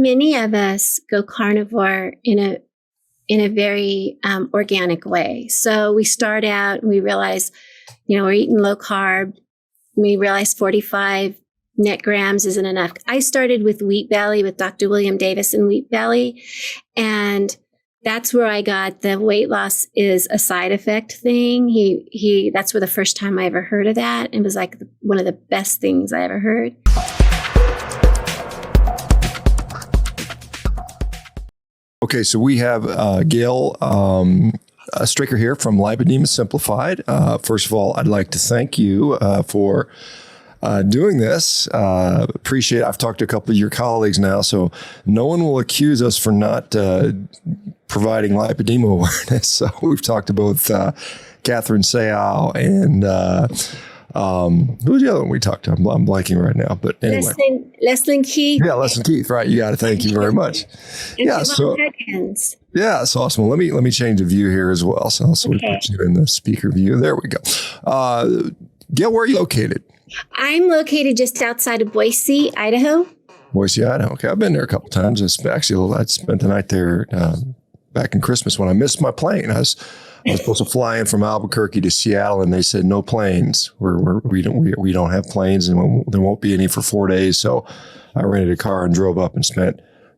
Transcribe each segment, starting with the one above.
many of us go carnivore in a very organic way. So we start out and we realize, we're eating low carb. We realize 45 net grams isn't enough. I started with Wheat Belly with Dr. William Davis and Wheat Belly. And that's where I got the weight loss is a side effect thing. That's where the first time I ever heard of that. It was like one of the best things I ever heard. Okay, so we have Gail Straker here from Lipedema Simplified. First of all, I'd like to thank you for doing this. Appreciate it. I've talked to a couple of your colleagues now, so no one will accuse us for not providing lipedema awareness. So we've talked to both Catherine Sayal and who was the other one we talked to? I'm blanking right now, but anyway. Leslie Keith. Yeah, Leslie Keith. Right. You got it. Thank you very much. Yeah. So, yeah, it's awesome. Well, let me change the view here as well. So we put you in the speaker view. There we go. Gail, where are you located? I'm located just outside of Boise, Idaho. Boise, Idaho. Okay. I've been there a couple of times. I spent the night there back in Christmas when I missed my plane. I was supposed to fly in from Albuquerque to Seattle, and they said no planes. We don't have planes, and there won't be any for 4 days. So I rented a car and drove up and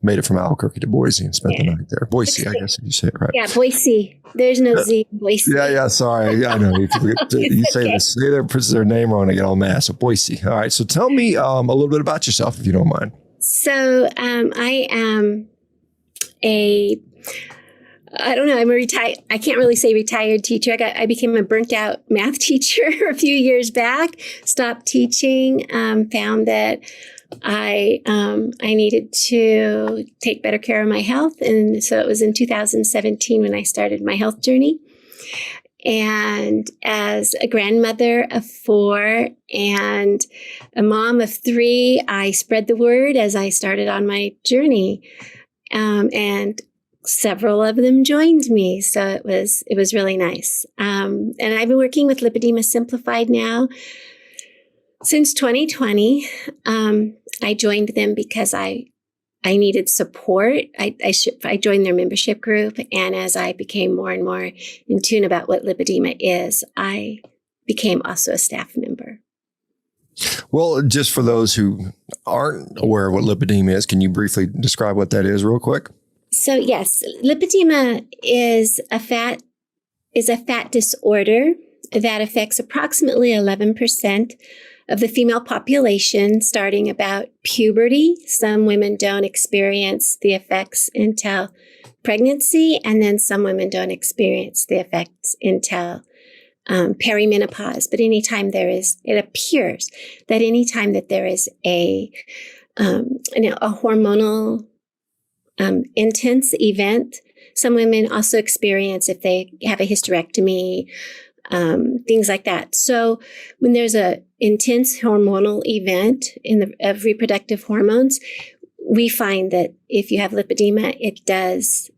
made it from Albuquerque to Boise and spent the night there. Boise, I guess you say it right. Yeah, Boise. There's no Z in Boise. Yeah. Sorry, I know. You say their name wrong, I get all mad. So Boise. All right. So tell me a little bit about yourself, if you don't mind. So I am I'm I can't really say retired teacher. I became a burnt out math teacher a few years back, stopped teaching, found that I needed to take better care of my health. And so it was in 2017 when I started my health journey. And as a grandmother of 4 and a mom of 3, I spread the word as I started on my journey. And several of them joined me. So it was really nice. And I've been working with Lipedema Simplified now since 2020. I joined them because I needed support. I joined their membership group. And as I became more and more in tune about what lipedema is, I became also a staff member. Well, just for those who aren't aware of what lipedema is, can you briefly describe what that is real quick? So yes, lipedema is a fat disorder that affects approximately 11% of the female population starting about puberty. Some women don't experience the effects until pregnancy, and then some women don't experience the effects until perimenopause. But it appears that anytime that there is a hormonal intense event. Some women also experience if they have a hysterectomy, things like that. So when there's a intense hormonal event of reproductive hormones, we find that if you have lipedema, it does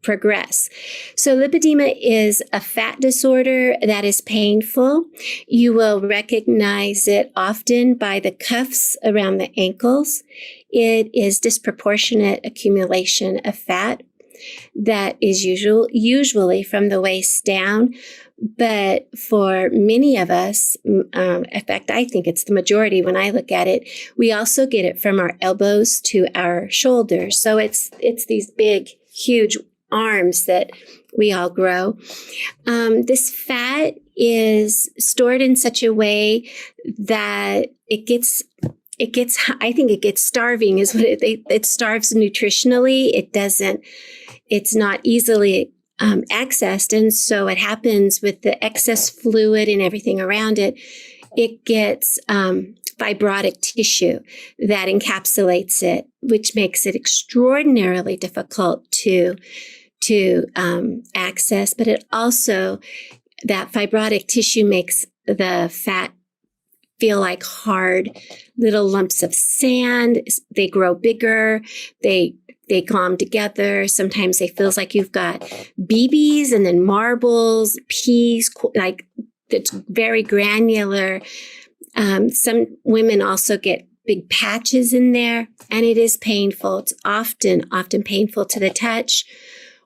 progress. So lipedema is a fat disorder that is painful. You will recognize it often by the cuffs around the ankles. It is disproportionate accumulation of fat that is usually from the waist down. But for many of us, in fact, I think it's the majority when I look at it, we also get it from our elbows to our shoulders. So it's these big, huge arms that we all grow. This fat is stored in such a way that it gets, I think it gets starving is what it starves nutritionally. It's not easily accessed. And so what happens with the excess fluid and everything around it, it gets fibrotic tissue that encapsulates it, which makes it extraordinarily difficult to access. But it also, that fibrotic tissue makes the fat feel like hard little lumps of sand. They grow bigger. They glom together. Sometimes it feels like you've got BBs and then marbles, peas, like it's very granular. Some women also get big patches in there, and it is painful. It's often painful to the touch,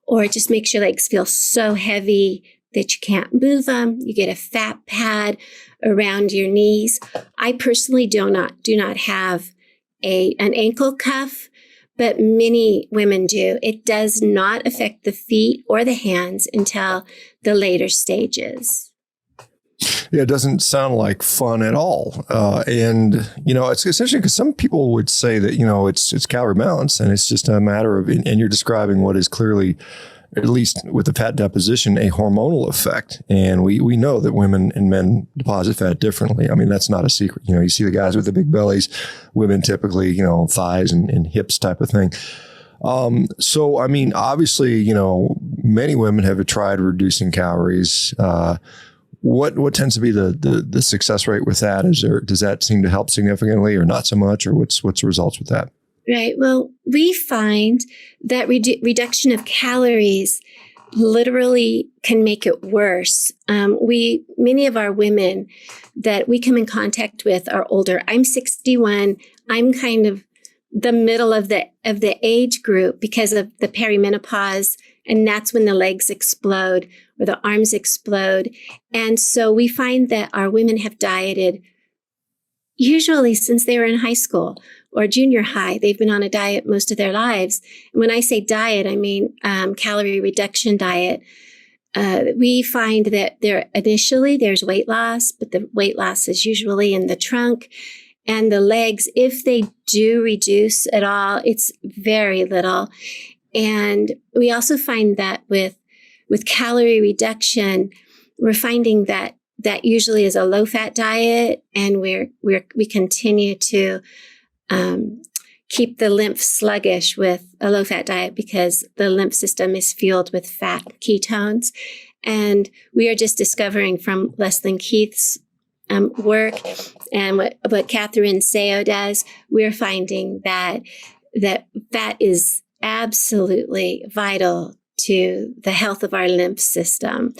or it just makes your legs feel so heavy that you can't move them. You get a fat pad around your knees. I personally do not have an ankle cuff, but many women do. It does not affect the feet or the hands until the later stages. Yeah, it doesn't sound like fun at all. And, it's essentially because some people would say that, it's calorie balance and it's just a matter of, and you're describing what is clearly, at least with the fat deposition, a hormonal effect. And we know that women and men deposit fat differently. I mean, that's not a secret. You see the guys with the big bellies, women typically, thighs and hips type of thing. So, I mean, obviously, many women have tried reducing calories. What tends to be the success rate with that? Does that seem to help significantly or not so much, or what's the results with that? Right. Well, we find that reduction of calories literally can make it worse. Many of our women that we come in contact with are older. I'm 61. I'm kind of the middle of the age group because of the perimenopause, and that's when the legs explode or the arms explode. And so we find that our women have dieted usually since they were in high school or junior high. They've been on a diet most of their lives. And when I say diet, I mean calorie reduction diet. We find that there's weight loss, but the weight loss is usually in the trunk. And the legs, if they do reduce at all, it's very little. And we also find that with calorie reduction, we're finding that usually is a low-fat diet, and we continue to keep the lymph sluggish with a low-fat diet because the lymph system is fueled with fat ketones. And we are just discovering from Leslie Keith's work and what Catherine Seo does, we're finding that fat is absolutely vital to the health of our lymph system.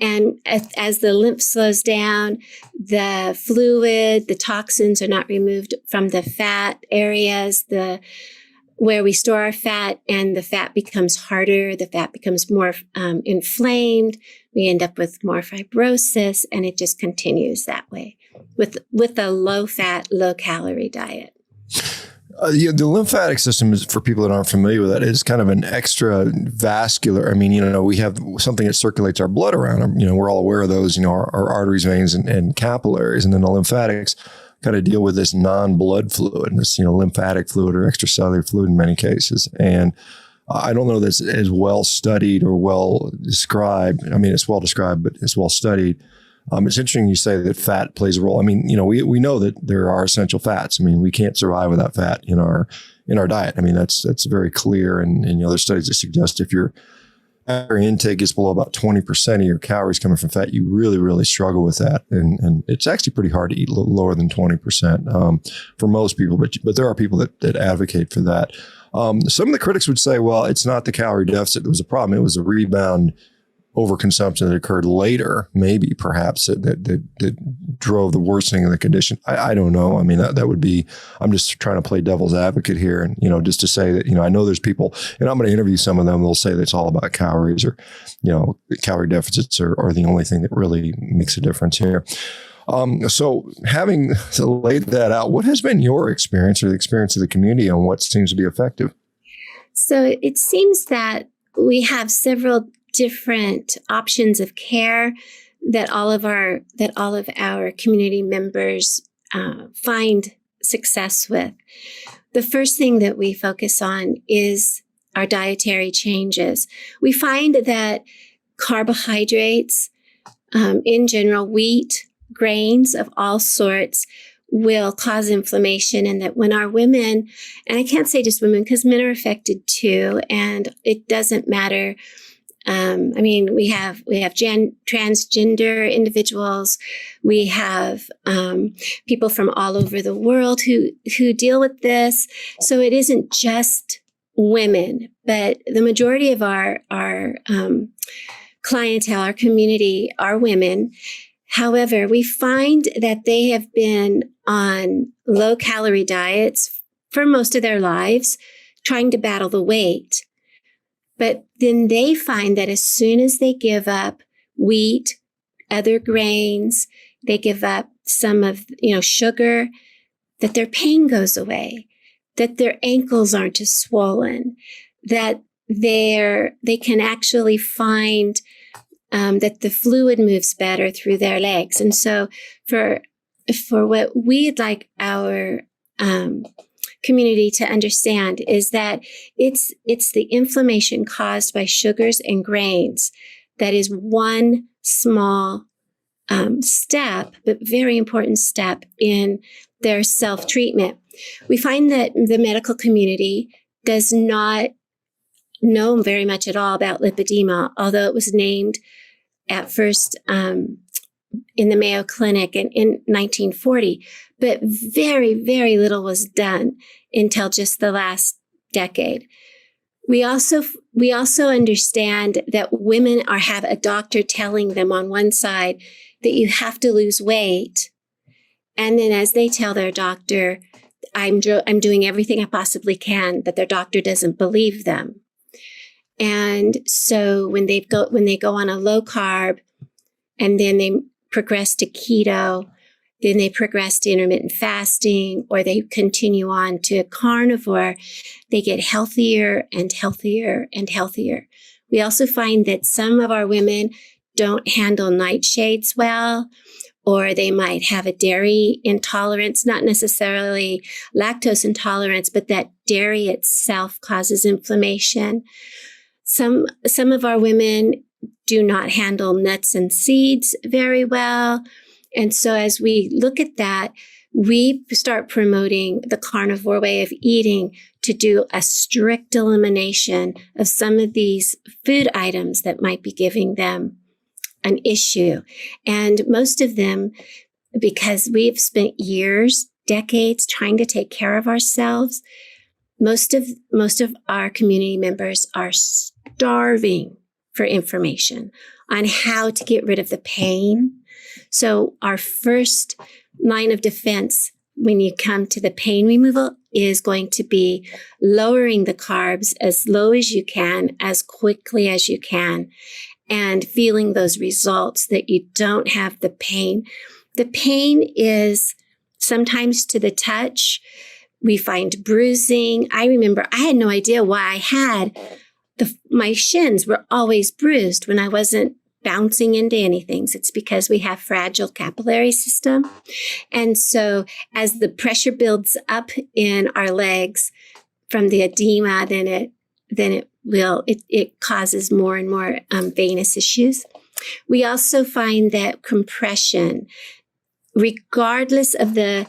And as the lymph slows down, the fluid, the toxins are not removed from the fat areas, where we store our fat, and the fat becomes harder, the fat becomes more inflamed. We end up with more fibrosis, and it just continues that way with a low-fat, low-calorie diet. The lymphatic system is, for people that aren't familiar with that, is kind of an extra vascular. I mean, we have something that circulates our blood around. We're all aware of those, our arteries, veins, and capillaries. And then the lymphatics kind of deal with this non-blood fluid, this, lymphatic fluid or extracellular fluid in many cases. And I don't know that it's as well studied or well described. I mean, it's well described, but it's well studied. It's interesting you say that fat plays a role. I mean, we know that there are essential fats. I mean, we can't survive without fat in our diet. I mean, that's very clear. And there's studies that suggest if your intake is below about 20% of your calories coming from fat, you really, really struggle with that. And it's actually pretty hard to eat lower than 20% for most people. But there are people that advocate for that. Some of the critics would say, well, it's not the calorie deficit that was a problem. It was a rebound overconsumption that occurred later, maybe perhaps that drove the worsening of the condition. I don't know. I mean, that would be, I'm just trying to play devil's advocate here. And, just to say that, I know there's people, and I'm going to interview some of them, they'll say that it's all about calories or, calorie deficits are the only thing that really makes a difference here. So having laid that out, what has been your experience or the experience of the community on what seems to be effective? So it seems that we have several different options of care that all of our community members find success with. The first thing that we focus on is our dietary changes. We find that carbohydrates, in general, wheat, grains of all sorts, will cause inflammation, and that when our women, and I can't say just women because men are affected too, and it doesn't matter. We have transgender individuals. We have people from all over the world who deal with this. So it isn't just women, but the majority of our clientele, our community, are women. However, we find that they have been on low-calorie diets for most of their lives, trying to battle the weight. But then they find that as soon as they give up wheat, other grains, they give up some of, sugar, that their pain goes away, that their ankles aren't as swollen, that they can actually find that the fluid moves better through their legs. And so for what we'd like our community to understand is that it's the inflammation caused by sugars and grains that is one small step, but very important step in their self-treatment. We find that the medical community does not know very much at all about lipedema, although it was named at first in the Mayo Clinic in 1940. But very, very little was done until just the last decade. We also understand that women have a doctor telling them on one side that you have to lose weight. And then as they tell their doctor, I'm doing everything I possibly can, but their doctor doesn't believe them. And so when they go on a low carb and then they progress to keto, then they progress to intermittent fasting, or they continue on to carnivore, they get healthier and healthier and healthier. We also find that some of our women don't handle nightshades well, or they might have a dairy intolerance, not necessarily lactose intolerance, but that dairy itself causes inflammation. Some of our women do not handle nuts and seeds very well. And so as we look at that, we start promoting the carnivore way of eating to do a strict elimination of some of these food items that might be giving them an issue. And most of them, because we've spent years, decades trying to take care of ourselves, most of our community members are starving for information on how to get rid of the pain. So our first line of defense when you come to the pain removal is going to be lowering the carbs as low as you can, as quickly as you can, and feeling those results that you don't have the pain. The pain is sometimes to the touch. We find bruising. I remember I had no idea why I had my shins were always bruised when I wasn't bouncing into anything. It's because we have fragile capillary system. And so as the pressure builds up in our legs from the edema, then it causes more and more venous issues. We also find that compression, regardless of the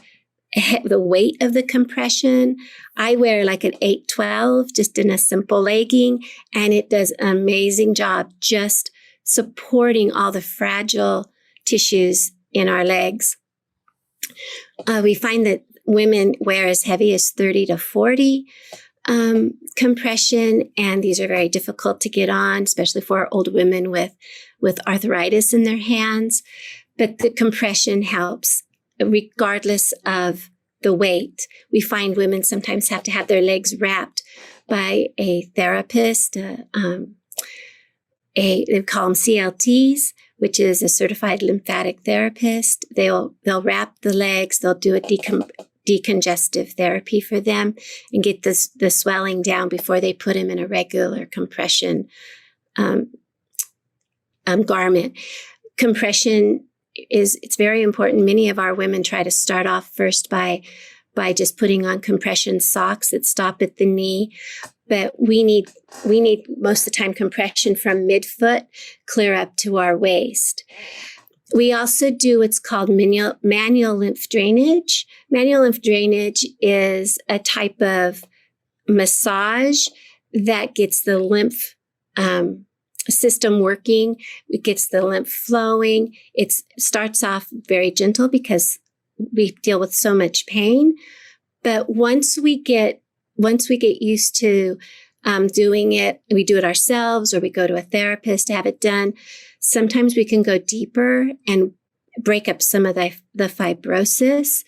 weight of the compression, I wear like an 812 just in a simple legging, and it does an amazing job just supporting all the fragile tissues in our legs. We find that women wear as heavy as 30 to 40 compression, and these are very difficult to get on, especially for old women with arthritis in their hands. But the compression helps regardless of the weight. We find women sometimes have to have their legs wrapped by a therapist. They call them CLTs, which is a certified lymphatic therapist. They'll wrap the legs. They'll do a decongestive therapy for them and get the swelling down before they put them in a regular compression garment. Compression it's very important. Many of our women try to start off first by just putting on compression socks that stop at the knee. But we need most of the time compression from midfoot clear up to our waist. We also do what's called manual lymph drainage. Manual lymph drainage is a type of massage that gets the lymph system working. It gets the lymph flowing. It starts off very gentle because we deal with so much pain. But once we get used to doing it, we do it ourselves or we go to a therapist to have it done. Sometimes we can go deeper and break up some of the fibrosis.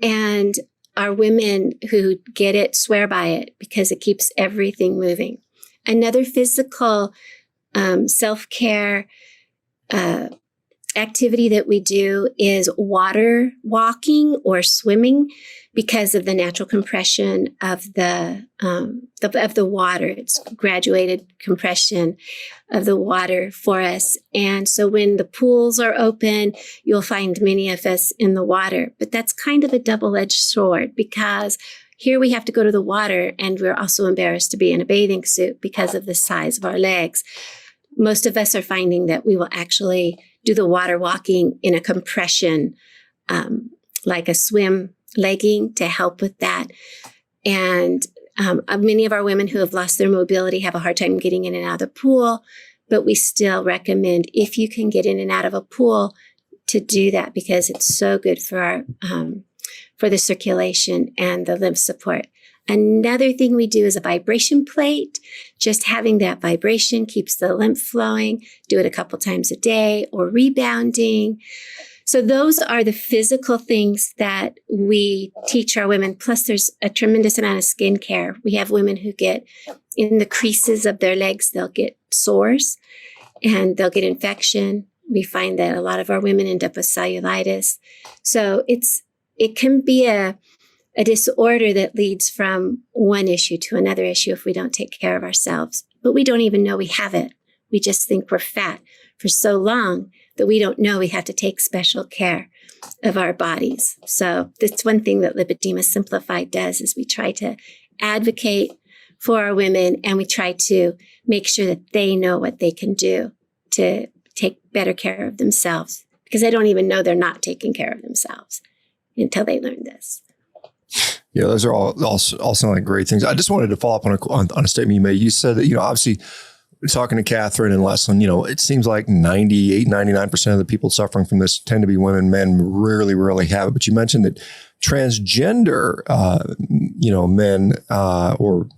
And our women who get it swear by it because it keeps everything moving. Another physical self-care activity that we do is water walking or swimming because of the natural compression of the water. It's graduated compression of the water for us. And so when the pools are open, you'll find many of us in the water. But that's kind of a double-edged sword because here we have to go to the water and we're also embarrassed to be in a bathing suit because of the size of our legs. Most of us are finding that we will actually do the water walking in a compression, like a swim legging to help with that. And many of our women who have lost their mobility have a hard time getting in and out of the pool, but we still recommend if you can get in and out of a pool to do that because it's so good for our, for the circulation and the lymph support. Another thing we do is a vibration plate. Just having that vibration keeps the lymph flowing. Do it a couple times a day or rebounding. So those are the physical things that we teach our women. Plus there's a tremendous amount of skincare. We have women who get in the creases of their legs, they'll get sores and they'll get infection. We find that a lot of our women end up with cellulitis. So it can be a disorder that leads from one issue to another issue if we don't take care of ourselves. But we don't even know we have it. We just think we're fat for so long that we don't know we have to take special care of our bodies. So that's one thing that Lipedema Simplified does is we try to advocate for our women and we try to make sure that they know what they can do to take better care of themselves because they don't even know they're not taking care of themselves until they learn this. Yeah, those are all sound like great things. I just wanted to follow up on a statement you made. You said that, obviously talking to Catherine and Leslin, it seems like 98, 99% of the people suffering from this tend to be women. Men rarely, rarely have it. But you mentioned that transgender, men, or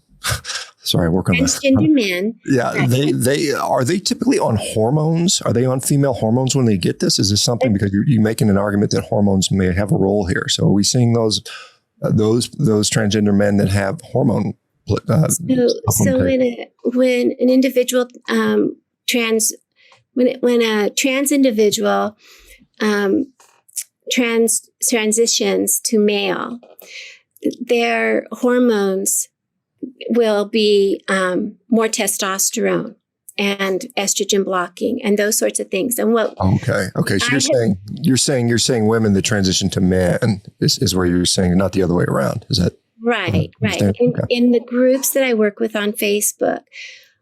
sorry, I work on transgender men. Yeah. Right. They typically on hormones? Are they on female hormones when they get this? Is this something because you're making an argument that hormones may have a role here? So are we seeing those transgender men that have hormone? So when an individual when a trans individual transitions to male, their hormones will be more testosterone and estrogen blocking and those sorts of things. And what? Okay. So you're saying women that transition to men is where you're saying, not the other way around. Is that right? Right. In the groups that I work with on Facebook,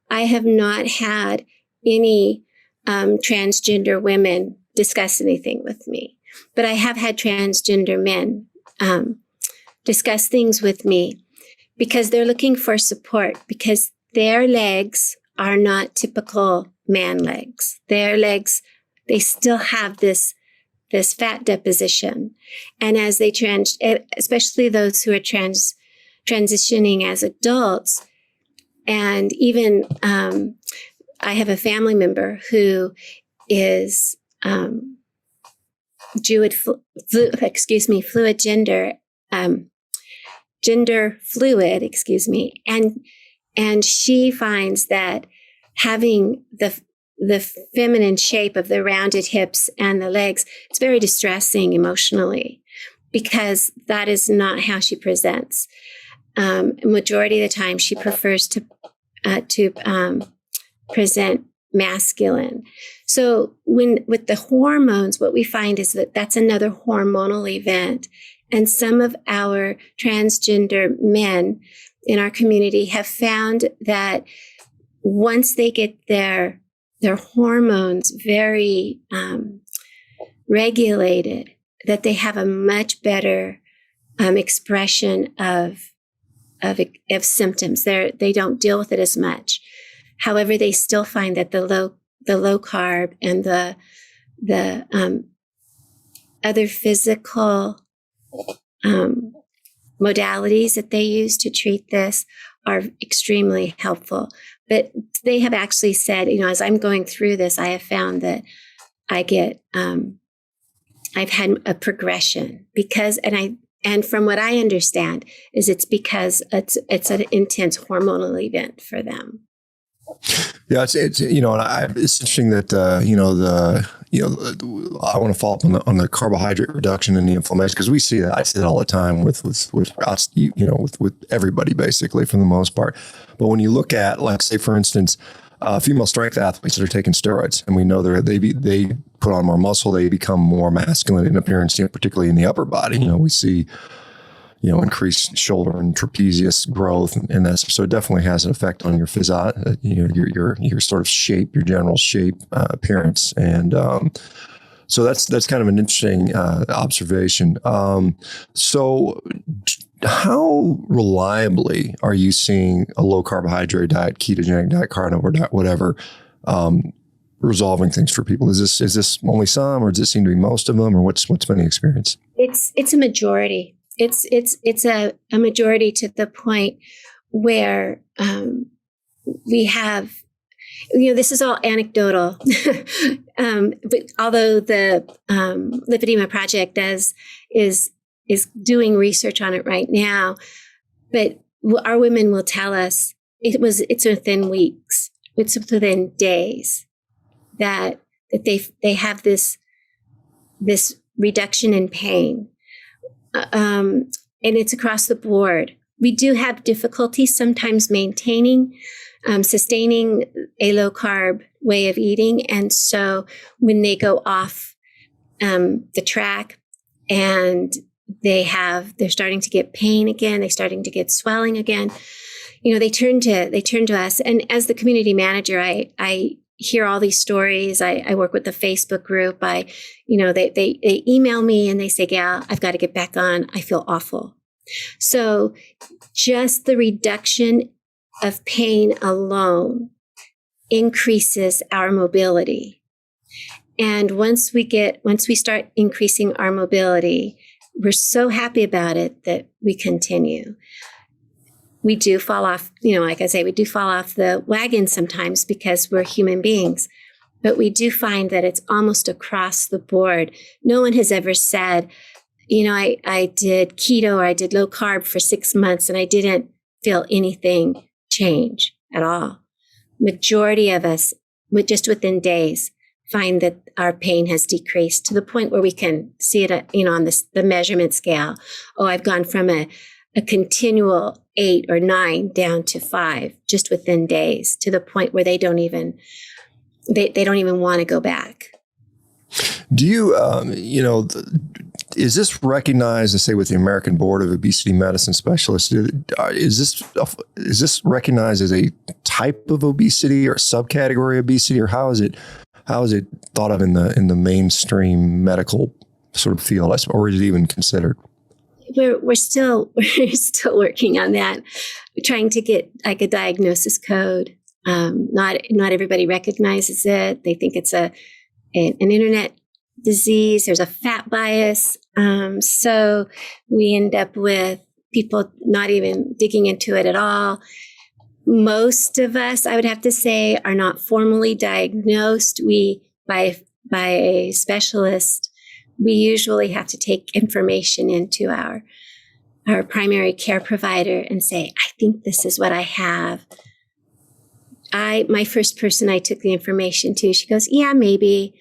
I have not had any transgender women discuss anything with me, but I have had transgender men discuss things with me because they're looking for support because their legs are not typical man legs. Their legs, they still have this fat deposition. And as they especially those who are transitioning as adults, and even I have a family member who is fluid gender, gender fluid, and she finds that having the feminine shape of the rounded hips and the legs, it's very distressing emotionally because that is not how she presents. Majority of the time, she prefers to present masculine. So with the hormones, what we find is that that's another hormonal event. And some of our transgender men in our community have found that once they get their hormones very regulated, that they have a much better expression of symptoms. They don't deal with it as much. However, they still find that the low carb and the other physical modalities that they use to treat this are extremely helpful. But they have actually said, as I'm going through this, I have found that I get I've had a progression because, and from what I understand is it's because it's an intense hormonal event for them. Yeah, it's it's interesting that I want to follow up on the carbohydrate reduction and the inflammation, because we see that. I see that all the time with us, with everybody basically for the most part. But when you look at, like, say for instance, female strength athletes that are taking steroids, and we know they put on more muscle, they become more masculine in appearance, particularly in the upper body. We see increased shoulder and trapezius growth, and that. So it definitely has an effect on your your sort of shape, your general shape, appearance. And so that's kind of an interesting observation. So how reliably are you seeing a low carbohydrate diet, ketogenic diet, carnivore diet, whatever, resolving things for people? Is this only some, or does it seem to be most of them, or what's been the experience? It's a majority. It's a majority, to the point where we have, this is all anecdotal, but although the Lipedema Project is doing research on it right now, but our women will tell us it's within weeks, it's within days that they have this reduction in pain. And it's across the board. We do have difficulty sometimes maintaining, sustaining a low carb way of eating. And so when they go off the track and they're starting to get pain again, they're starting to get swelling again, they turn to us. And as the community manager, I hear all these stories. I work with the Facebook group. They email me and they say, Gail, I've got to get back on. I feel awful. So just the reduction of pain alone increases our mobility. And once we start increasing our mobility, we're so happy about it that we continue. We do fall off, like I say, we do fall off the wagon sometimes because we're human beings, but we do find that it's almost across the board. No one has ever said, I did keto or I did low carb for 6 months and I didn't feel anything change at all. Majority of us, within days, find that our pain has decreased to the point where we can see it, on the measurement scale. Oh, I've gone from a continual 8 or 9 down to 5 just within days, to the point where they don't even want to go back. Do you, is this recognized, say, with the American Board of Obesity Medicine Specialists? Is this recognized as a type of obesity or subcategory obesity, or how is it thought of in the mainstream medical sort of field, or is it even considered? We're still working on that. We're trying to get like a diagnosis code. Not everybody recognizes it. They think it's an internet disease. There's a fat bias. So we end up with people not even digging into it at all. Most of us, I would have to say, are not formally diagnosed. By a specialist. We usually have to take information into our primary care provider and say, I think this is what I have. My first person I took the information to, she goes, yeah, maybe.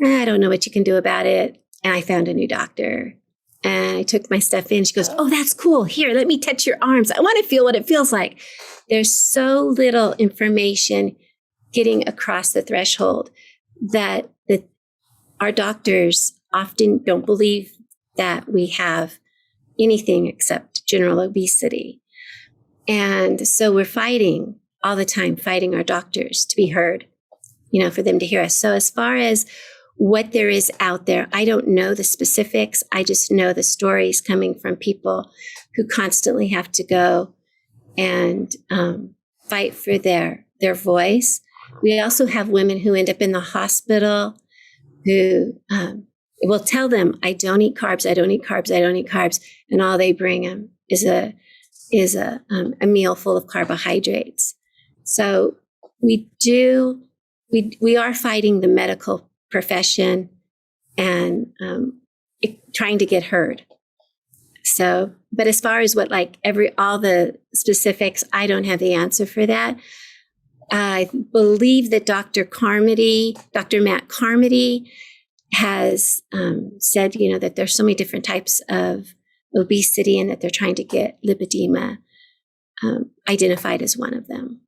I don't know what you can do about it. And I found a new doctor. And I took my stuff in. She goes, oh, that's cool. Here, let me touch your arms. I want to feel what it feels like. There's so little information getting across the threshold that our doctors often don't believe that we have anything except general obesity. And so we're fighting all the time, fighting our doctors to be heard, for them to hear us. So as far as what there is out there, I don't know the specifics. I just know the stories coming from people who constantly have to go and fight for their voice. We also have women who end up in the hospital who will tell them, I don't eat carbs, I don't eat carbs, I don't eat carbs. And all they bring them is a meal full of carbohydrates. So we are fighting the medical profession and trying to get heard. So, but as far as what all the specifics, I don't have the answer for that. I believe that Dr. Matt Carmody has said, that there's so many different types of obesity and that they're trying to get lipedema identified as one of them.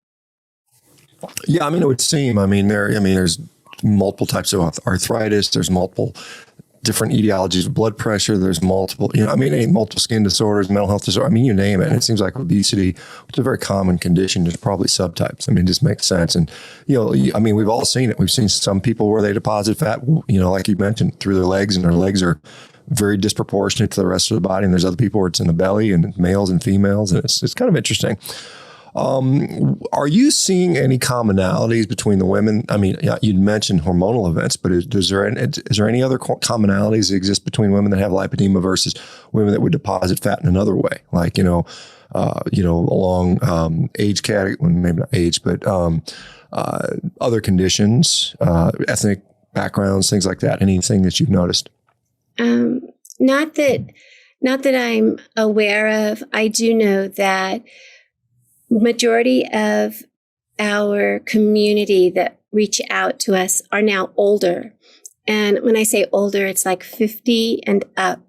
Yeah, it would seem. There's multiple types of arthritis. There's multiple different etiologies of blood pressure. There's multiple, multiple skin disorders, mental health disorders. You name it. And it seems like obesity, which is a very common condition, there's probably subtypes. It just makes sense. And, we've all seen it. We've seen some people where they deposit fat, like you mentioned, through their legs, and their legs are very disproportionate to the rest of the body. And there's other people where it's in the belly, and males and females. And it's kind of interesting. Are you seeing any commonalities between the women? You'd mentioned hormonal events, but is there any other commonalities that exist between women that have lipedema versus women that would deposit fat in another way? Along age category, well, maybe not age, but other conditions, ethnic backgrounds, things like that. Anything that you've noticed? Not that I'm aware of. I do know that majority of our community that reach out to us are now older. And when I say older, it's like 50 and up.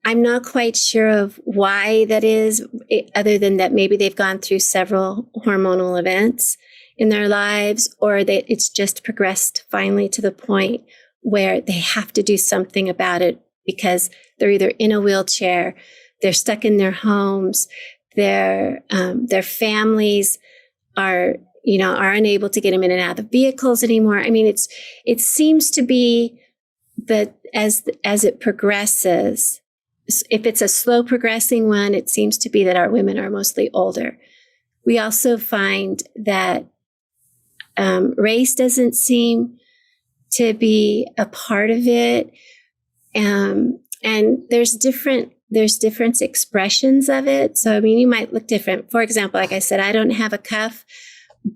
I'm not quite sure of why that is, other than that maybe they've gone through several hormonal events in their lives, or that it's just progressed finally to the point where they have to do something about it because they're either in a wheelchair, they're stuck in their homes, their families are unable to get them in and out of vehicles anymore. It seems to be that as it progresses, if it's a slow progressing one, it seems to be that our women are mostly older. We also find that race doesn't seem to be a part of it, and there's different expressions of it. So, you might look different. For example, like I said, I don't have a cuff,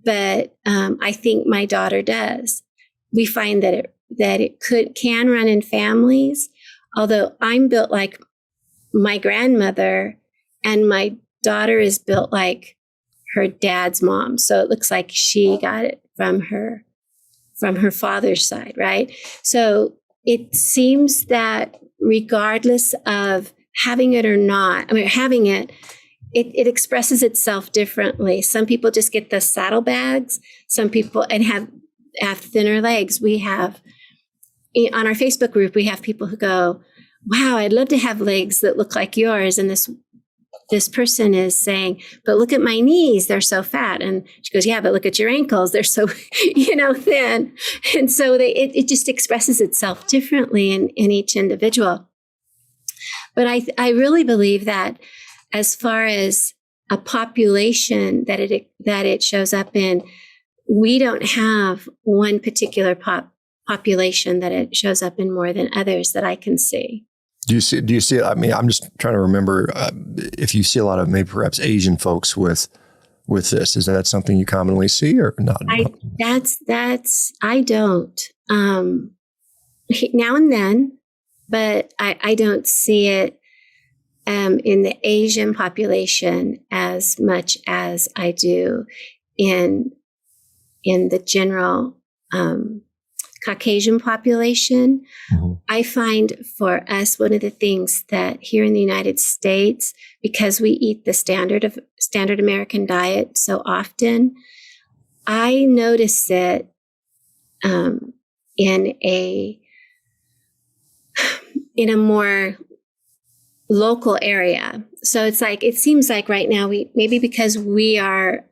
but I think my daughter does. We find that it can run in families, although I'm built like my grandmother and my daughter is built like her dad's mom. So it looks like she got it from her father's side, right? So it seems that regardless of having it or not, having it expresses itself differently. Some people just get the saddlebags. Some people have thinner legs. We have, on our Facebook group, we have people who go, wow, I'd love to have legs that look like yours. And this person is saying, but look at my knees, they're so fat. And she goes, yeah, but look at your ankles, they're so, thin. And so it just expresses itself differently in each individual. But I really believe that as far as a population that it shows up in, we don't have one particular population that it shows up in more than others that I can see. Do you see it? I'm just trying to remember if you see a lot of maybe perhaps Asian folks with this. Is that something you commonly see or not? I don't. Now and then, but I don't see it in the Asian population as much as I do in the general Caucasian population. Mm-hmm. I find for us, one of the things that here in the United States, because we eat the standard American diet so often, I notice it in a more local area. So it seems like right now maybe because we are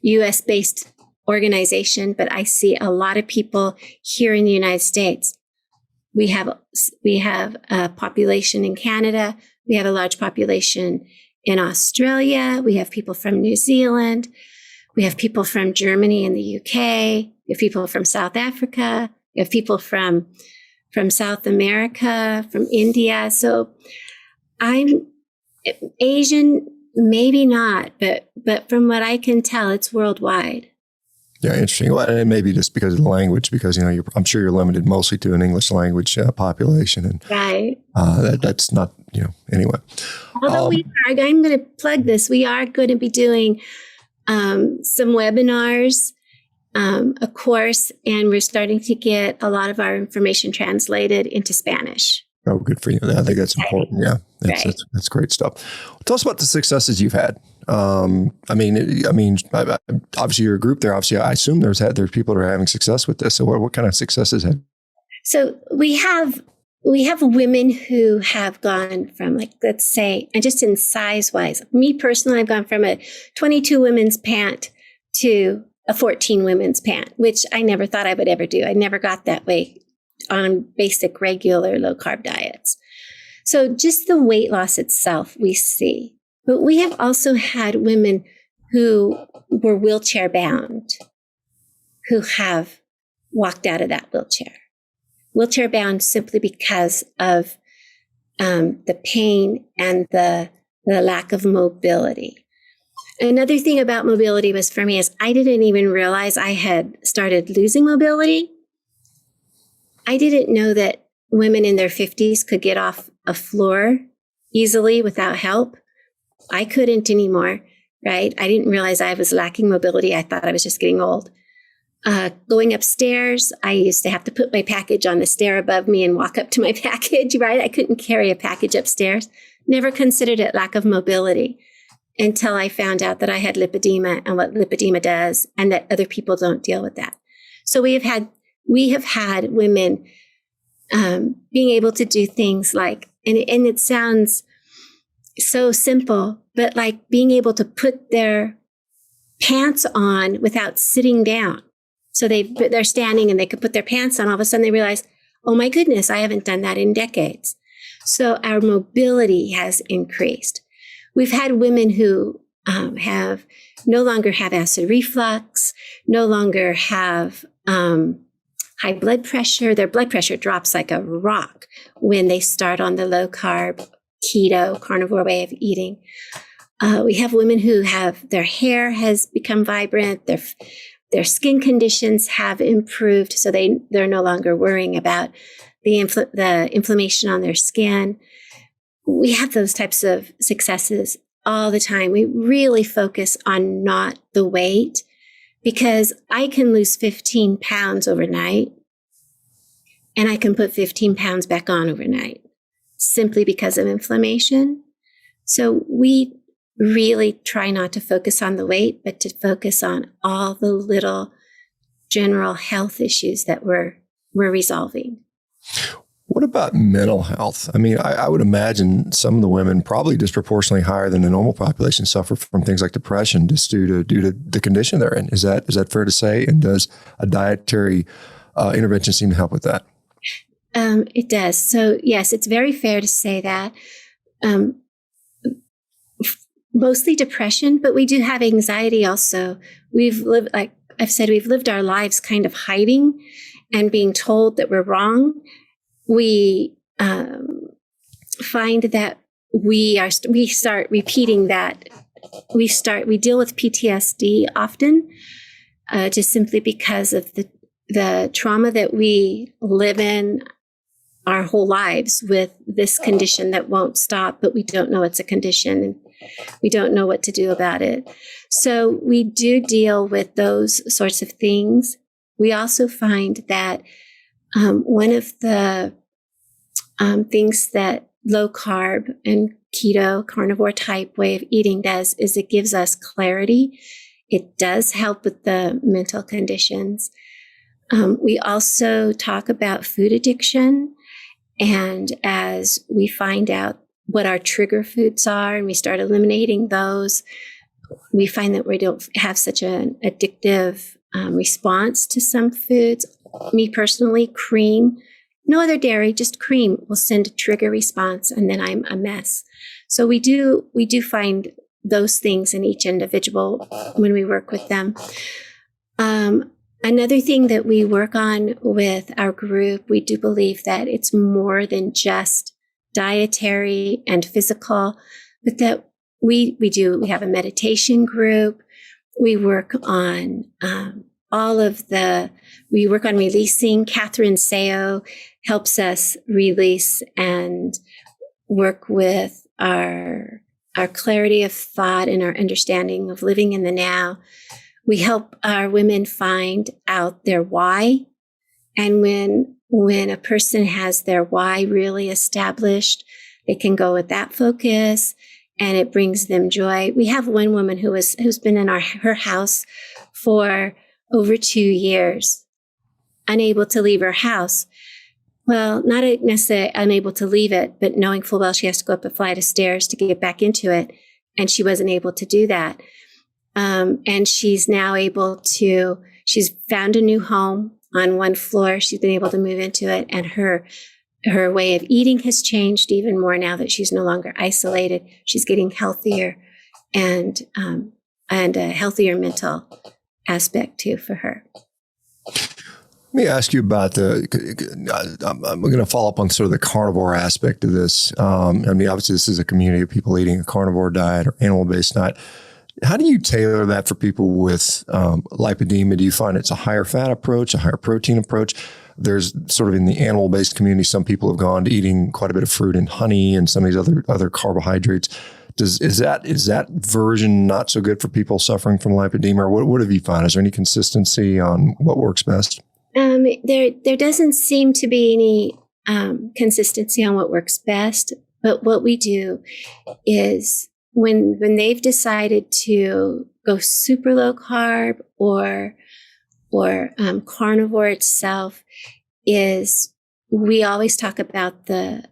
US based organization, but I see a lot of people here in the United States. We have a population in Canada. We have a large population in Australia. We have people from New Zealand. We have people from Germany and the UK. We have people from South Africa. We have people from South America, from India. So I'm Asian, maybe not, but from what I can tell, it's worldwide. Yeah, interesting. Well, and maybe just because of the language, because, I'm sure you're limited mostly to an English language population. And Right. that's not, anyway. Although I'm going to plug this, we are going to be doing some webinars, a course, and we're starting to get a lot of our information translated into Spanish. Oh, good for you. I think that's important. Yeah, that's great stuff. Well, tell us about the successes you've had. Obviously you're a group there. Obviously, I assume there's people that are having success with this. So what kind of successes have? So we have women who have gone from, like, let's say, and just in size wise, me personally, I've gone from a 22 women's pant to a 14 women's pant, which I never thought I would ever do. I never got that way on basic, regular, low carb diets. So just the weight loss itself, we see. But we have also had women who were wheelchair bound, who have walked out of that wheelchair bound simply because of the pain and the lack of mobility. Another thing about mobility was, for me, is I didn't even realize I had started losing mobility. I didn't know that women in their 50s could get off a floor easily without help. I couldn't anymore, right? I didn't realize I was lacking mobility. I thought I was just getting old. Going upstairs, I used to have to put my package on the stair above me and walk up to my package, right? I couldn't carry a package upstairs. Never considered it lack of mobility until I found out that I had lipedema and what lipedema does, and that other people don't deal with that. So we have had women being able to do things like, and it sounds so simple, but like being able to put their pants on without sitting down. So they're standing and they could put their pants on. All of a sudden they realize, oh my goodness, I haven't done that in decades. So our mobility has increased. We've had women who have no longer have acid reflux, no longer have high blood pressure. Their blood pressure drops like a rock when they start on the low carb, keto, carnivore way of eating. We have women who have their hair has become vibrant. Their skin conditions have improved, so they're no longer worrying about the inflammation on their skin. We have those types of successes all the time. We really focus on not the weight, because I can lose 15 pounds overnight and I can put 15 pounds back on overnight simply because of inflammation. So we really try not to focus on the weight, but to focus on all the little general health issues that we're resolving. What about mental health? I mean, I would imagine some of the women, probably disproportionately higher than the normal population, suffer from things like depression just due to the condition they're in. Is that fair to say? And does a dietary intervention seem to help with that? It does. So yes, it's very fair to say that. Mostly depression, but we do have anxiety also. We've lived, like I've said, we've lived our lives kind of hiding and being told that we're wrong. We find that we start repeating that. We deal with PTSD often, just simply because of the trauma that we live in our whole lives with this condition that won't stop, but we don't know it's a condition and we don't know what to do about it. So we do deal with those sorts of things. We also find that one of the things that low carb and keto carnivore type way of eating does is it gives us clarity. It does help with the mental conditions. We also talk about food addiction. And as we find out what our trigger foods are and we start eliminating those, we find that we don't have such an addictive response to some foods. Me personally, cream, no other dairy, just cream will send a trigger response, and then I'm a mess. So we do find those things in each individual when we work with them. Another thing that we work on with our group, we do believe that it's more than just dietary and physical, but that we have a meditation group. We work on we work on releasing. Catherine Seo helps us release and work with our clarity of thought and our understanding of living in the now. We help our women find out their why. And when a person has their why really established, they can go with that focus and it brings them joy. We have one woman who's been in her house for over 2 years, unable to leave her house. Well, not necessarily unable to leave it, but knowing full well she has to go up a flight of stairs to get back into it. And she wasn't able to do that. And she's now she's found a new home on one floor. She's been able to move into it. And her way of eating has changed even more now that she's no longer isolated. She's getting healthier and a healthier mental aspect too for her. Let me ask you about I'm going to follow up on sort of the carnivore aspect of this. Obviously this is a community of people eating a carnivore diet or animal-based diet. How do you tailor that for people with lipedema? Do you find it's a higher fat approach, a higher protein approach? There's sort of in the animal-based community, some people have gone to eating quite a bit of fruit and honey and some of these other carbohydrates. Is that version not so good for people suffering from lipedema? Or what have you found? Is there any consistency on what works best? There doesn't seem to be any consistency on what works best. But what we do is when they've decided to go super low carb or carnivore itself, is we always talk about the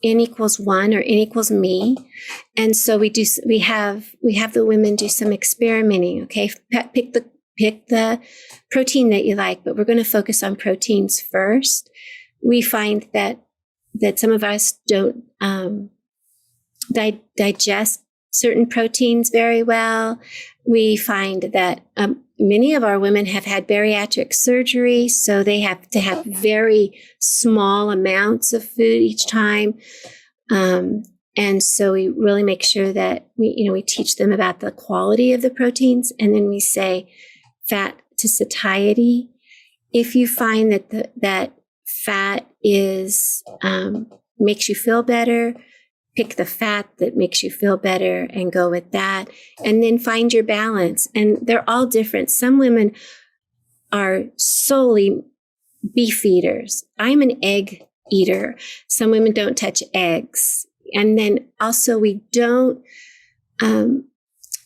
N equals 1 or N equals me. And so we have the women do some experimenting. Okay. Pick the protein that you like, but we're going to focus on proteins first. We find that some of us don't digest certain proteins very well. We find that many of our women have had bariatric surgery, so they have to have very small amounts of food each time. And so we really make sure that we teach them about the quality of the proteins, and then we say fat to satiety. If you find that fat is makes you feel better, pick the fat that makes you feel better and go with that, and then find your balance. And they're all different. Some women are solely beef eaters. I'm an egg eater. Some women don't touch eggs. And then also we don't,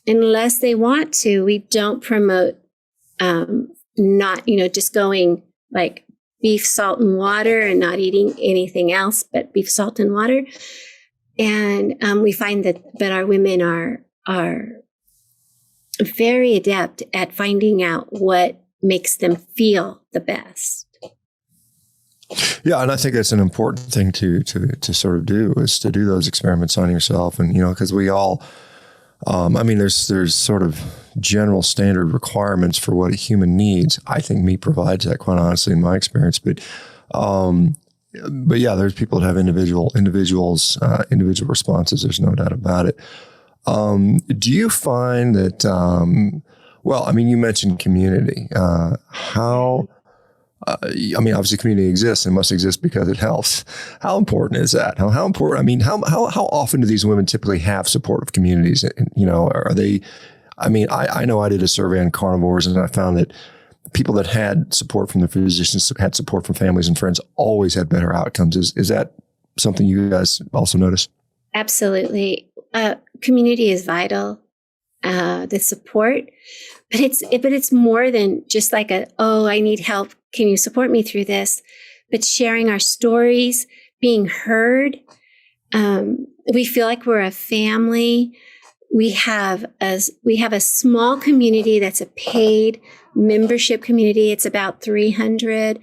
unless they want to, we don't promote not, just going like beef, salt, and water and not eating anything else but beef, salt, and water. And we find that our women are very adept at finding out what makes them feel the best. Yeah, and I think that's an important thing to sort of do, is to do those experiments on yourself. And, because we all, there's sort of general standard requirements for what a human needs. I think meat provides that, quite honestly, in my experience. But yeah, there's people that have individual responses. There's no doubt about it. Do you find that, you mentioned community. Obviously community exists and must exist because it helps. How important is that? How important, how often do these women typically have supportive communities? Are they, I know I did a survey on carnivores and I found that people that had support from their physicians, had support from families and friends, always had better outcomes. Is that something you guys also notice? Absolutely. Community is vital. The support, but it's more than just like I need help. Can you support me through this? But sharing our stories, being heard. We feel like we're a family. We have a small community that's a paid membership community. It's about 300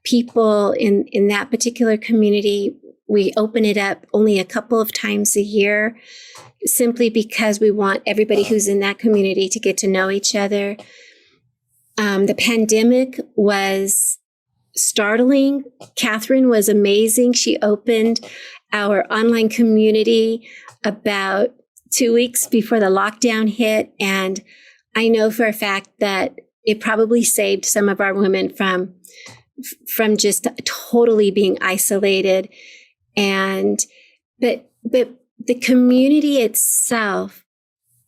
people in that particular community. We open it up only a couple of times a year, simply because we want everybody who's in that community to get to know each other. The pandemic was startling. Catherine was amazing. She opened our online community about 2 weeks before the lockdown hit, and I know for a fact that it probably saved some of our women from just totally being isolated. But the community itself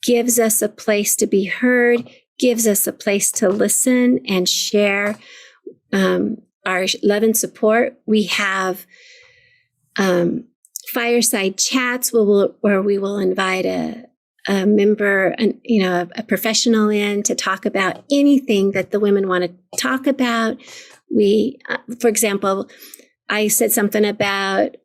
gives us a place to be heard, gives us a place to listen and share our love and support. We have fireside chats where we will invite a member, a professional in to talk about anything that the women want to talk about. We, for example, I said something about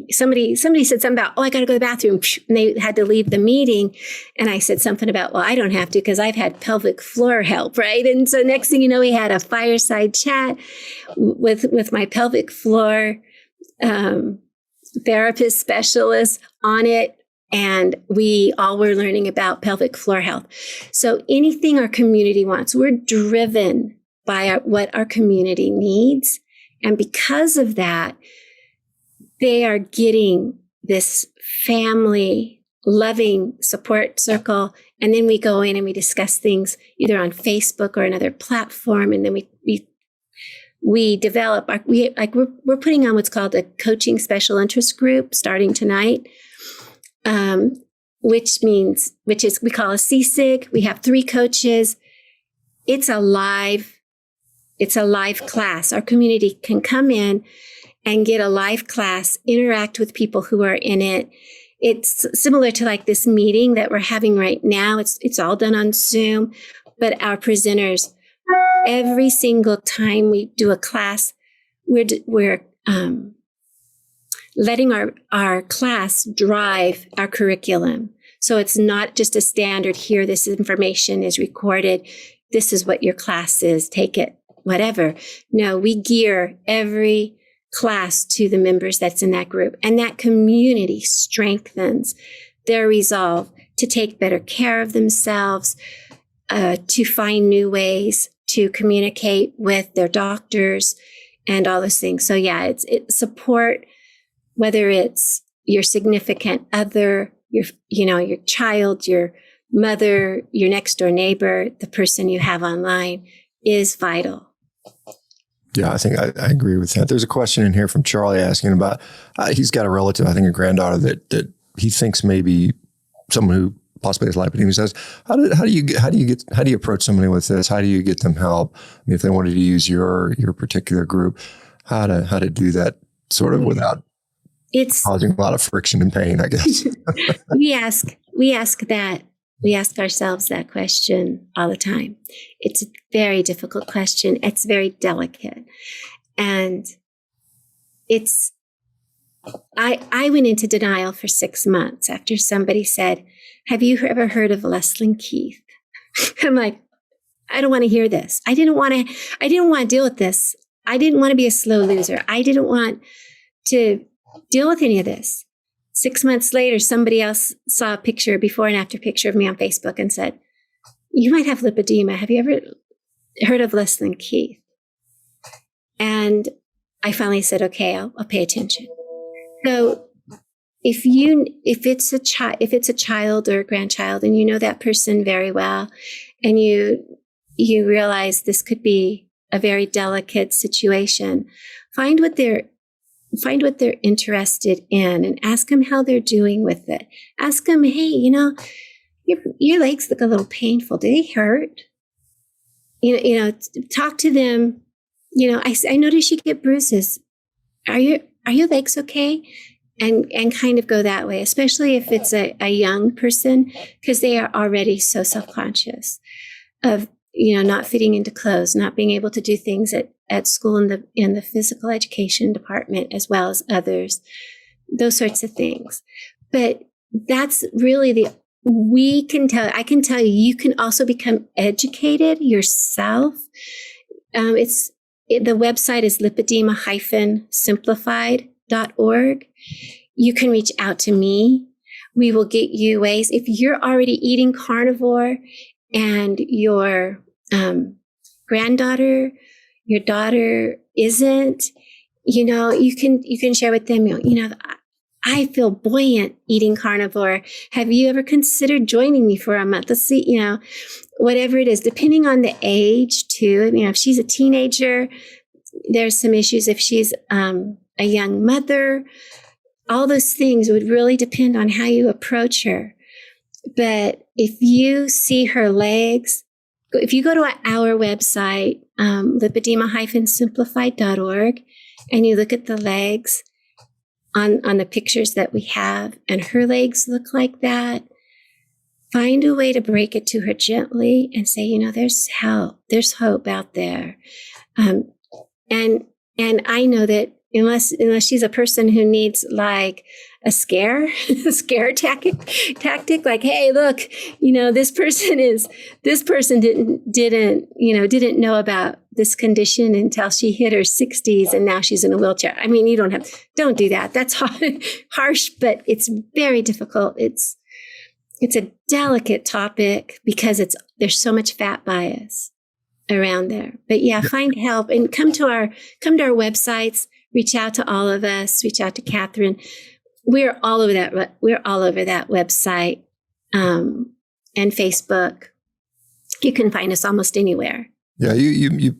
somebody said something about, I got to go to the bathroom, and they had to leave the meeting. And I said something about, I don't have to because I've had pelvic floor help, right? And so next thing you know, we had a fireside chat with my pelvic floor therapist specialist on it. And we all were learning about pelvic floor health. So anything our community wants, we're driven by what our community needs. And because of that, they are getting this family loving support circle. And then we go in and we discuss things either on Facebook or another platform. And then we develop we're putting on what's called a coaching special interest group starting tonight. Which is we call a CSIG. We have 3 coaches. It's a live class. Our community can come in and get a live class, interact with people who are in it. It's similar to like this meeting that we're having right now. It's all done on Zoom, but our presenters, every single time we do a class, we're letting our class drive our curriculum. So it's not just a standard here, this information is recorded, this is what your class is, take it, whatever. No, we gear every class to the members that's in that group. And that community strengthens their resolve to take better care of themselves, to find new ways to communicate with their doctors and all those things. So yeah, it's support, whether it's your significant other, your child, your mother, your next door neighbor, the person you have online, is vital. Yeah, I think I agree with that. There's a question in here from Charlie asking about, he's got a relative, I think a granddaughter that he thinks maybe someone who possibly has lipedema. He says, how do you approach somebody with this? How do you get them help? I mean, if they wanted to use your particular group, how to do that sort of without causing a lot of friction and pain, I guess. We ask ourselves that question all the time. It's a very difficult question. It's very delicate. And I went into denial for 6 months after somebody said, have you ever heard of Leslie Keith? I'm like, I don't want to hear this. I didn't want to deal with this. I didn't want to be a slow loser. I didn't want to deal with any of this. 6 months later, somebody else saw a picture, before and after picture of me on Facebook and said, you might have lipedema. Have you ever heard of Leslie Keith? And I finally said, okay, I'll pay attention. So if it's a child or a grandchild and you know that person very well and you realize this could be a very delicate situation, find what they're interested in and ask them how they're doing with it. Ask them, hey, your legs look a little painful. Do they hurt? Talk to them. I notice you get bruises. Are your legs okay? And kind of go that way, especially if it's a young person, because they are already so self-conscious of, not fitting into clothes, not being able to do things at school in the physical education department, as well as others, those sorts of things. But that's really I can tell you can also become educated yourself. The website is Lipedema Simplified.org. You can reach out to me. We will get you ways. If you're already eating carnivore and your granddaughter, your daughter isn't, you can share with them, I feel buoyant eating carnivore. Have you ever considered joining me for a month? Let's see, whatever it is, depending on the age too. If she's a teenager, there's some issues. If she's a young mother, all those things would really depend on how you approach her. But if you see her legs, if you go to our website, lipedema-simplified.org, and you look at the legs on the pictures that we have, and her legs look like that, find a way to break it to her gently and say, there's help, there's hope out there. And I know that unless she's a person who needs like a scare tactic, like, hey, look, this person didn't know about this condition until she hit her 60s and now she's in a wheelchair. Don't do that. That's harsh, but it's very difficult. It's a delicate topic because there's so much fat bias around there. But yeah, find help and come to our websites, reach out to all of us, reach out to Catherine. We're all over that. We're all over that website and Facebook. You can find us almost anywhere. Yeah, you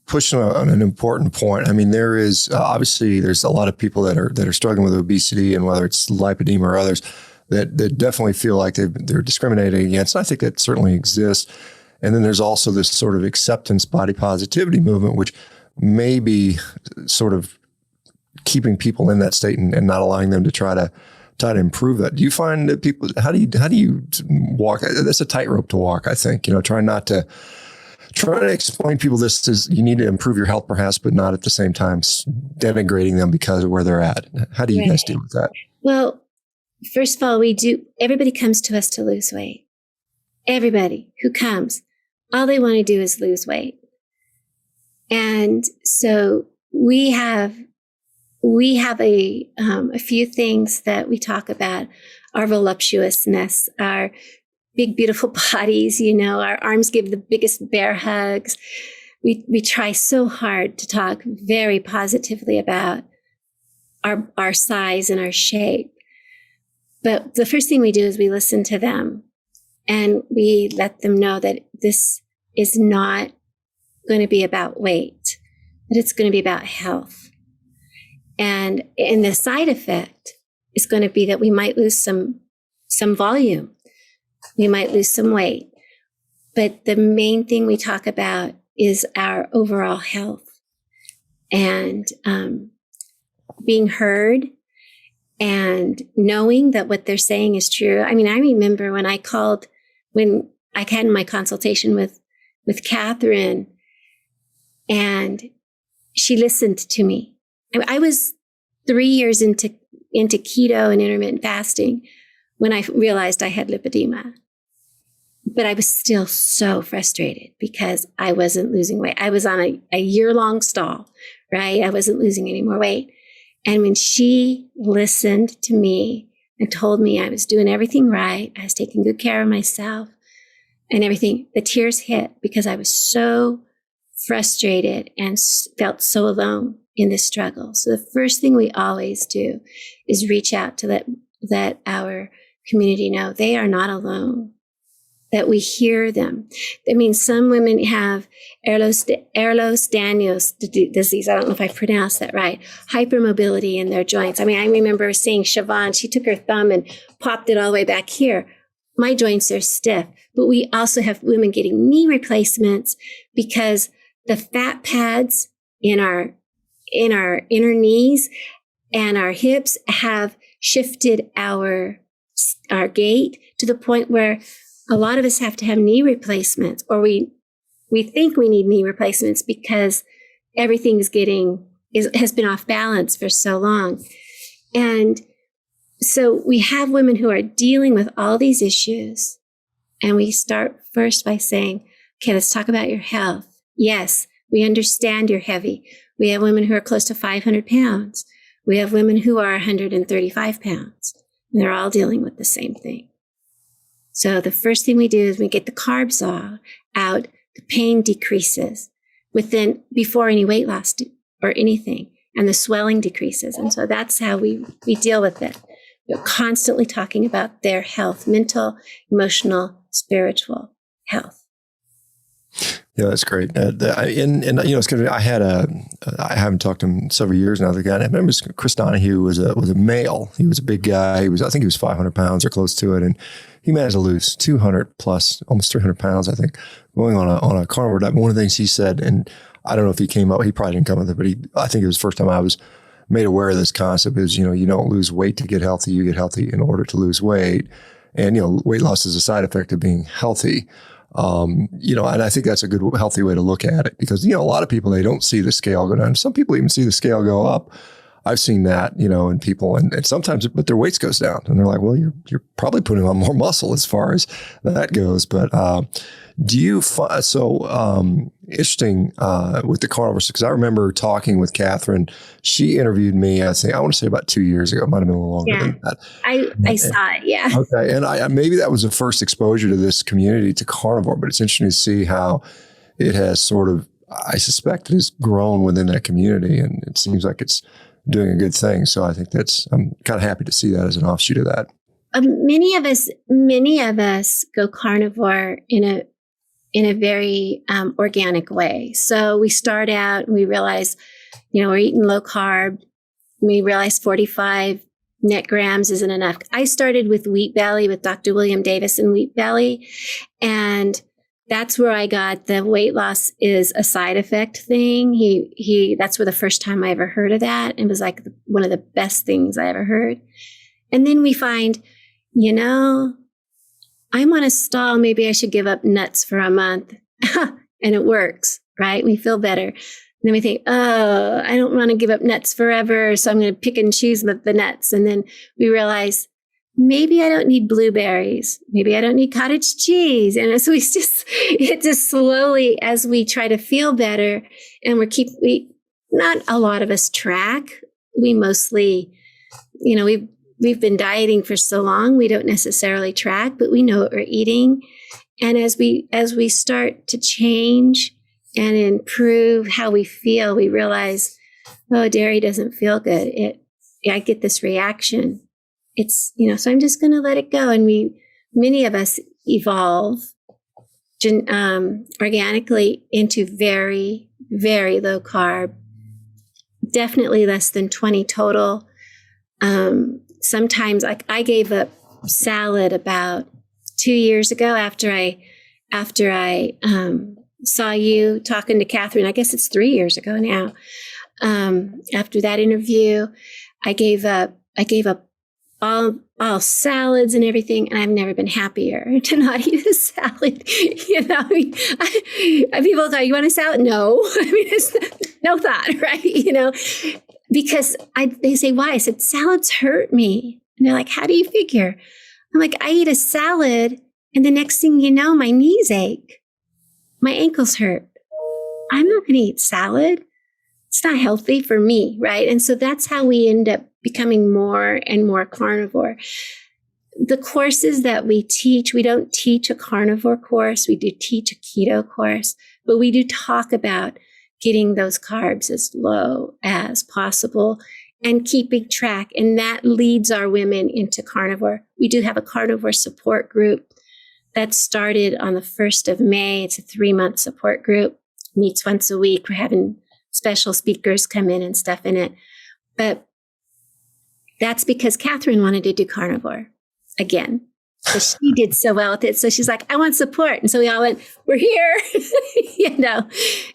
push on an important point. There is obviously there's a lot of people that are struggling with obesity, and whether it's lipedema or others, that definitely feel like they're discriminated against. I think that certainly exists. And then there's also this sort of acceptance, body positivity movement, which may be sort of keeping people in that state and not allowing them to try to improve that. Do you find that people, how do you walk? That's a tightrope to walk, I think, trying to explain to people this is, you need to improve your health perhaps, but not at the same time denigrating them because of where they're at. How do you guys deal with that? Well, first of all, everybody comes to us to lose weight. Everybody who comes, all they want to do is lose weight. And so we have a few things that we talk about: our voluptuousness, our big, beautiful bodies, our arms give the biggest bear hugs. We try so hard to talk very positively about our size and our shape. But the first thing we do is we listen to them and we let them know that this is not going to be about weight, that it's going to be about health. And the side effect is going to be that we might lose some volume. We might lose some weight. But the main thing we talk about is our overall health and being heard and knowing that what they're saying is true. I remember when I had my consultation with Catherine, and she listened to me. I was 3 years into keto and intermittent fasting when I realized I had lipedema. But I was still so frustrated because I wasn't losing weight. I was on a year-long stall, right? I wasn't losing any more weight. And when she listened to me and told me I was doing everything right, I was taking good care of myself and everything, the tears hit because I was so frustrated and felt so alone in this struggle. So the first thing we always do is reach out to let our community know they are not alone, that we hear them. Some women have Ehlers-Danlos disease. I don't know if I pronounced that right. Hypermobility in their joints. I remember seeing Siobhan, she took her thumb and popped it all the way back here. My joints are stiff. But we also have women getting knee replacements because the fat pads in our inner knees and our hips have shifted our gait to the point where a lot of us have to have knee replacements, or we think we need knee replacements because everything has been off balance for so long. And so we have women who are dealing with all these issues. And we start first by saying, okay, let's talk about your health. Yes, we understand you're heavy. We have women who are close to 500 pounds. We have women who are 135 pounds. And they're all dealing with the same thing. So the first thing we do is we get the carbs out, the pain decreases before any weight loss or anything, and the swelling decreases. And so that's how we deal with it. constantly talking about their health, mental, emotional, spiritual health. Yeah, that's great. And it's kind of, I haven't talked to him in several years now. The guy, I remember Chris Donahue was a male. He was a big guy. I think he was 500 pounds or close to it. And he managed to lose 200 plus, almost 300 pounds, I think, going on a carnivore diet. One of the things he said, and I don't know if he probably didn't come with it, but I think it was the first time I was made aware of this concept is, you don't lose weight to get healthy. You get healthy in order to lose weight. And, weight loss is a side effect of being healthy. And I think that's a good, healthy way to look at it because, a lot of people, they don't see the scale go down. Some people even see the scale go up. I've seen that, in people and sometimes, but their weight goes down and they're like, well, you're probably putting on more muscle as far as that goes. But, do you find, interesting, with the carnivore, because I remember talking with Catherine, she interviewed me, I want to say about 2 years ago, it might've been a little longer than that. I saw it. Yeah. Okay. And maybe that was the first exposure to this community, to carnivore, but it's interesting to see how it has sort of, I suspect it has grown within that community and it seems like it's doing a good thing. So I think I'm kind of happy to see that as an offshoot of that. Many of us go carnivore in a very organic way. So we start out and we realize, we're eating low carb. We realize 45 net grams isn't enough. I started with Wheat Belly with Dr. William Davis and Wheat Belly. And that's where I got the weight loss is a side effect thing. That's where the first time I ever heard of that. It was like one of the best things I ever heard. And then we find, I'm on a stall. Maybe I should give up nuts for a month. And it works, right? We feel better. And then we think, oh, I don't want to give up nuts forever. So I'm going to pick and choose the nuts. And then we realize, maybe I don't need blueberries. Maybe I don't need cottage cheese. And so it just slowly, as we try to feel better, and not a lot of us track. We mostly, we've been dieting for so long, we don't necessarily track, but we know what we're eating. And as we start to change and improve how we feel, we realize, oh, dairy doesn't feel good. I get this reaction. It's, so I'm just going to let it go. And many of us evolve organically into very, very low carb, definitely less than 20 total. Sometimes I gave up salad about 2 years ago after I saw you talking to Catherine. I guess it's 3 years ago now. After that interview, I gave up all salads and everything, and I've never been happier to not eat a salad. People go, "You want a salad?" No, it's no thought, right? Because they say, "Why?" I said, "Salads hurt me," and they're like, "How do you figure?" I'm like, "I eat a salad, and the next thing you know, my knees ache, my ankles hurt. I'm not going to eat salad. It's not healthy for me, right?" And so that's how we end up becoming more and more carnivore. The courses that we teach, we don't teach a carnivore course. We do teach a keto course, but we do talk about getting those carbs as low as possible and keeping track. And that leads our women into carnivore. We do have a carnivore support group that started on the 1st of May. It's a 3-month support group, meets once a week. We're having special speakers come in and stuff in it. But that's because Catherine wanted to do carnivore again. So she did so well with it. So she's like, "I want support." And so we all went, "We're here,"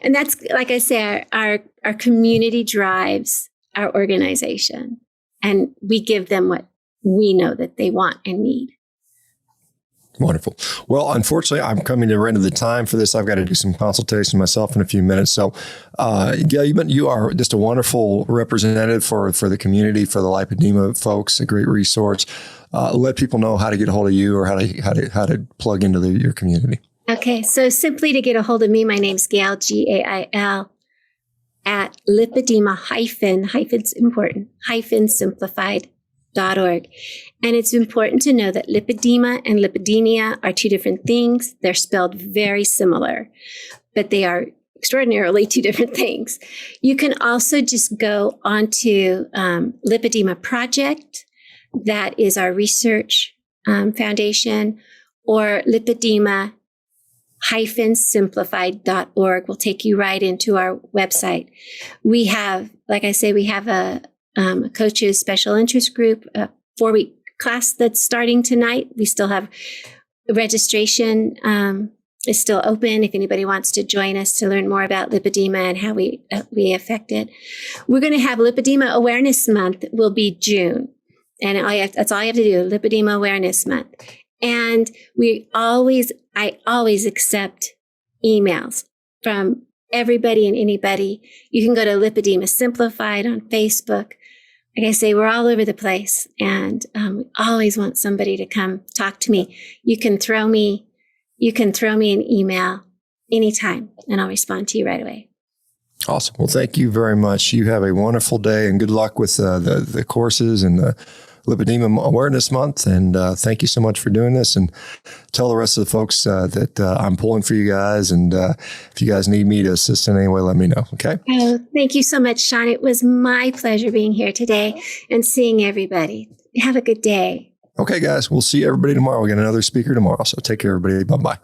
And that's, like I say, our community drives our organization, and we give them what we know that they want and need. Wonderful. Well, unfortunately, I'm coming to the end of the time for this. I've got to do some consultation myself in a few minutes. So, Gail, you are just a wonderful representative for the community, for the lipedema folks, a great resource. Let people know how to get a hold of you or how to plug into your community. Okay. So simply to get a hold of me, my name's Gail, Gail, at Lipedema hyphen's important, Simplified.org. And it's important to know that lipedema and lipidemia are two different things. They're spelled very similar, but they are extraordinarily two different things. You can also just go onto Lipedema Project. that is our research foundation, or Lipedema-Simplified.org will take you right into our website. We have, like I say, we have a coach's special interest group, a 4-week class that's starting tonight. We still have registration is still open if anybody wants to join us to learn more about lipedema and how we affect it. We're going to have Lipedema Awareness Month will be June. And that's all you have to do, Lipedema Awareness Month. And I always accept emails from everybody and anybody. You can go to Lipedema Simplified on Facebook. Like I say, we're all over the place, and we always want somebody to come talk to me. You can throw me an email anytime, and I'll respond to you right away. Awesome. Well, thank you very much. You have a wonderful day, and good luck with the courses and the Lipedema Awareness Month. And thank you so much for doing this. And tell the rest of the folks that I'm pulling for you guys. And if you guys need me to assist in any way, let me know. Okay. Oh, thank you so much, Shawn. It was my pleasure being here today and seeing everybody. Have a good day. Okay, guys. We'll see everybody tomorrow. We got another speaker tomorrow. So take care, everybody. Bye-bye.